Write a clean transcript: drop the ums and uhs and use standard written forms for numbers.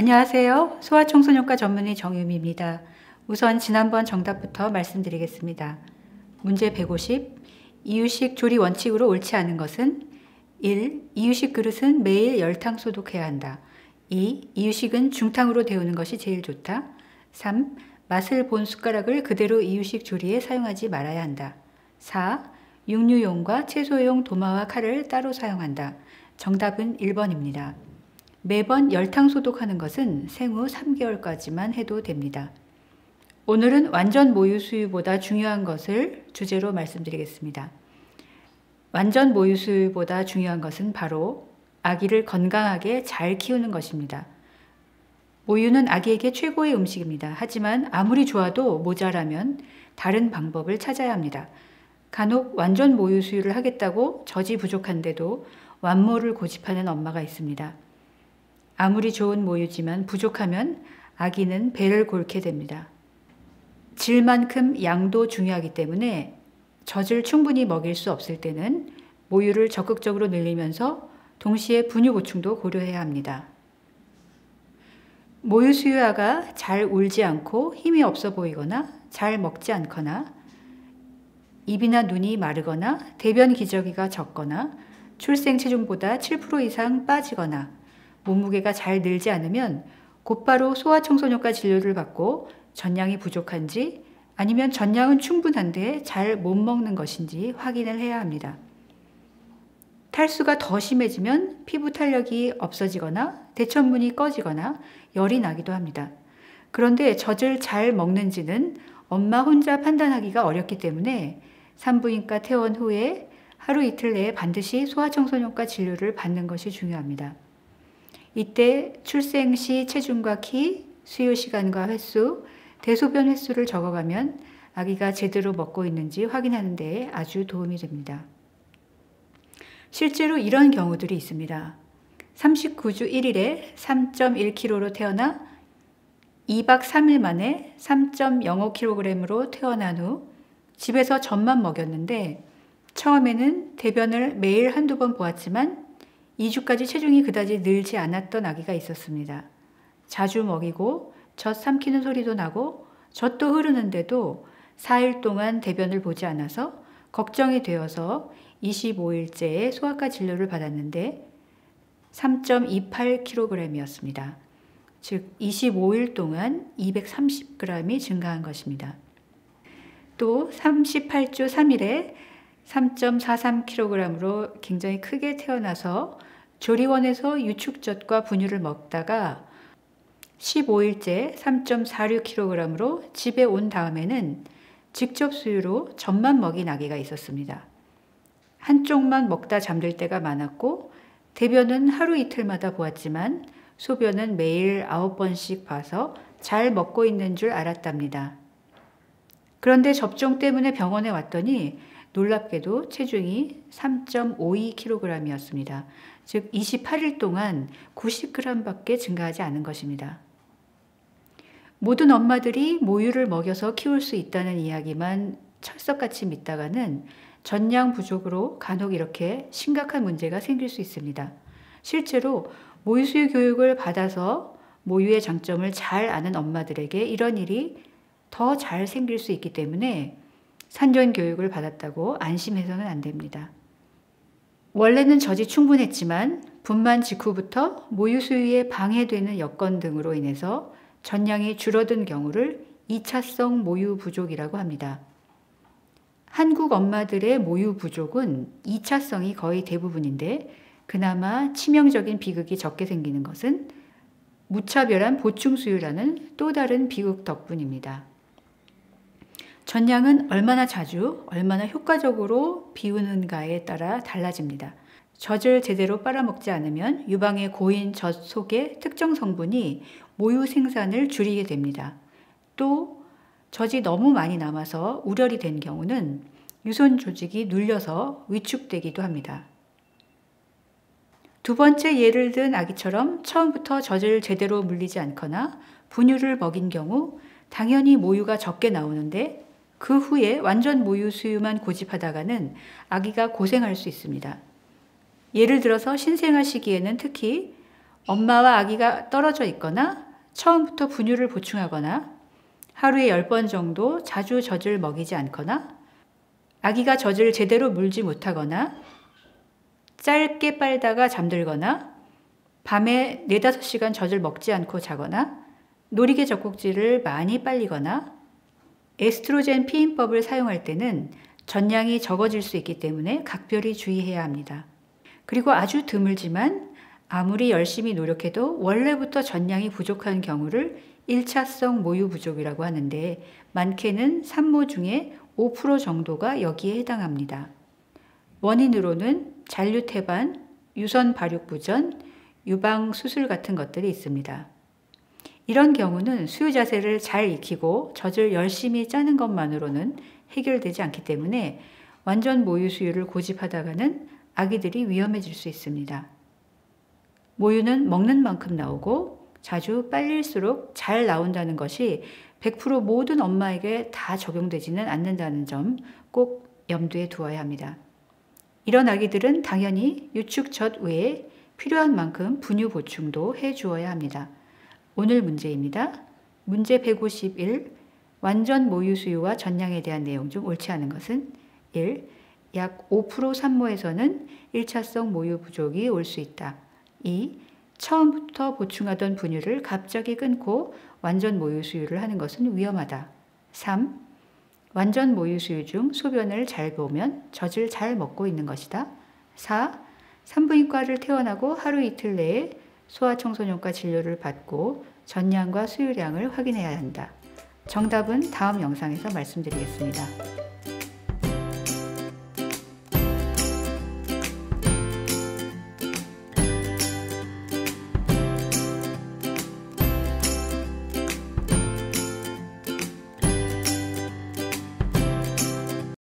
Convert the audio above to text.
안녕하세요. 소아청소년과 전문의 정유미입니다. 우선 지난번 정답부터 말씀드리겠습니다. 문제 150. 이유식 조리 원칙으로 옳지 않은 것은 1. 이유식 그릇은 매일 열탕 소독해야 한다. 2. 이유식은 중탕으로 데우는 것이 제일 좋다. 3. 맛을 본 숟가락을 그대로 이유식 조리에 사용하지 말아야 한다. 4. 육류용과 채소용 도마와 칼을 따로 사용한다. 정답은 1번입니다. 매번 열탕 소독하는 것은 생후 3개월까지만 해도 됩니다. 오늘은 완전 모유 수유보다 중요한 것을 주제로 말씀드리겠습니다. 완전 모유 수유보다 중요한 것은 바로 아기를 건강하게 잘 키우는 것입니다. 모유는 아기에게 최고의 음식입니다. 하지만 아무리 좋아도 모자라면 다른 방법을 찾아야 합니다. 간혹 완전 모유 수유를 하겠다고 젖이 부족한데도 완모를 고집하는 엄마가 있습니다. 아무리 좋은 모유지만 부족하면 아기는 배를 골게 됩니다. 질만큼 양도 중요하기 때문에 젖을 충분히 먹일 수 없을 때는 모유를 적극적으로 늘리면서 동시에 분유 보충도 고려해야 합니다. 모유 수유아가 잘 울지 않고 힘이 없어 보이거나 잘 먹지 않거나 입이나 눈이 마르거나 대변 기저귀가 적거나 출생 체중보다 7% 이상 빠지거나 몸무게가 잘 늘지 않으면 곧바로 소아청소년과 진료를 받고 전량이 부족한지 아니면 전량은 충분한데 잘 못 먹는 것인지 확인을 해야 합니다. 탈수가 더 심해지면 피부 탄력이 없어지거나 대천문이 꺼지거나 열이 나기도 합니다. 그런데 젖을 잘 먹는지는 엄마 혼자 판단하기가 어렵기 때문에 산부인과 퇴원 후에 하루 이틀 내에 반드시 소아청소년과 진료를 받는 것이 중요합니다. 이때 출생 시 체중과 키, 수유 시간과 횟수, 대소변 횟수를 적어가면 아기가 제대로 먹고 있는지 확인하는 데 아주 도움이 됩니다. 실제로 이런 경우들이 있습니다. 39주 1일에 3.1kg로 태어나 2박 3일 만에 3.05kg으로 태어난 후 집에서 젖만 먹였는데 처음에는 대변을 매일 한두 번 보았지만 2주까지 체중이 그다지 늘지 않았던 아기가 있었습니다. 자주 먹이고 젖 삼키는 소리도 나고 젖도 흐르는데도 4일 동안 대변을 보지 않아서 걱정이 되어서 25일째에 소아과 진료를 받았는데 3.28kg이었습니다. 즉 25일 동안 230g이 증가한 것입니다. 또 38주 3일에 3.43kg으로 굉장히 크게 태어나서 조리원에서 유축젖과 분유를 먹다가 15일째 3.46kg으로 집에 온 다음에는 직접 수유로 젖만 먹인 아기가 있었습니다. 한쪽만 먹다 잠들 때가 많았고 대변은 하루 이틀마다 보았지만 소변은 매일 9번씩 봐서 잘 먹고 있는 줄 알았답니다. 그런데 접종 때문에 병원에 왔더니 놀랍게도 체중이 3.52kg이었습니다. 즉 28일 동안 90g밖에 증가하지 않은 것입니다. 모든 엄마들이 모유를 먹여서 키울 수 있다는 이야기만 철석같이 믿다가는 전량 부족으로 간혹 이렇게 심각한 문제가 생길 수 있습니다. 실제로 모유 수유 교육을 받아서 모유의 장점을 잘 아는 엄마들에게 이런 일이 더 잘 생길 수 있기 때문에 산전 교육을 받았다고 안심해서는 안 됩니다. 원래는 젖이 충분했지만 분만 직후부터 모유 수유에 방해되는 여건 등으로 인해서 전량이 줄어든 경우를 2차성 모유 부족이라고 합니다. 한국 엄마들의 모유 부족은 2차성이 거의 대부분인데 그나마 치명적인 비극이 적게 생기는 것은 무차별한 보충 수유라는 또 다른 비극 덕분입니다. 전량은 얼마나 자주, 얼마나 효과적으로 비우는가에 따라 달라집니다. 젖을 제대로 빨아먹지 않으면 유방의 고인 젖 속의 특정 성분이 모유 생산을 줄이게 됩니다. 또 젖이 너무 많이 남아서 우려리 된 경우는 유손 조직이 눌려서 위축되기도 합니다. 두 번째 예를 든 아기처럼 처음부터 젖을 제대로 물리지 않거나 분유를 먹인 경우 당연히 모유가 적게 나오는데 그 후에 완전 모유 수유만 고집하다가는 아기가 고생할 수 있습니다. 예를 들어서 신생아 시기에는 특히 엄마와 아기가 떨어져 있거나 처음부터 분유를 보충하거나 하루에 10번 정도 자주 젖을 먹이지 않거나 아기가 젖을 제대로 물지 못하거나 짧게 빨다가 잠들거나 밤에 4-5시간 젖을 먹지 않고 자거나 놀이개 젖꼭지를 많이 빨리거나 에스트로겐 피임법을 사용할 때는 젖량이 적어질 수 있기 때문에 각별히 주의해야 합니다. 그리고 아주 드물지만 아무리 열심히 노력해도 원래부터 젖량이 부족한 경우를 1차성 모유 부족이라고 하는데 많게는 산모 중에 5% 정도가 여기에 해당합니다. 원인으로는 잔류태반, 유선 발육부전, 유방 수술 같은 것들이 있습니다. 이런 경우는 수유 자세를 잘 익히고 젖을 열심히 짜는 것만으로는 해결되지 않기 때문에 완전 모유 수유를 고집하다가는 아기들이 위험해질 수 있습니다. 모유는 먹는 만큼 나오고 자주 빨릴수록 잘 나온다는 것이 100% 모든 엄마에게 다 적용되지는 않는다는 점 꼭 염두에 두어야 합니다. 이런 아기들은 당연히 유축젖 외에 필요한 만큼 분유 보충도 해주어야 합니다. 오늘 문제입니다. 문제 151. 완전 모유 수유와 젖량에 대한 내용 중 옳지 않은 것은 1. 약 5% 산모에서는 1차성 모유 부족이 올 수 있다. 2. 처음부터 보충하던 분유를 갑자기 끊고 완전 모유 수유를 하는 것은 위험하다. 3. 완전 모유 수유 중 소변을 잘 보면 젖을 잘 먹고 있는 것이다. 4. 산부인과를 퇴원하고 하루 이틀 내에 소아청소년과 진료를 받고 젖량과 수유량을 확인해야 한다. 정답은 다음 영상에서 말씀드리겠습니다.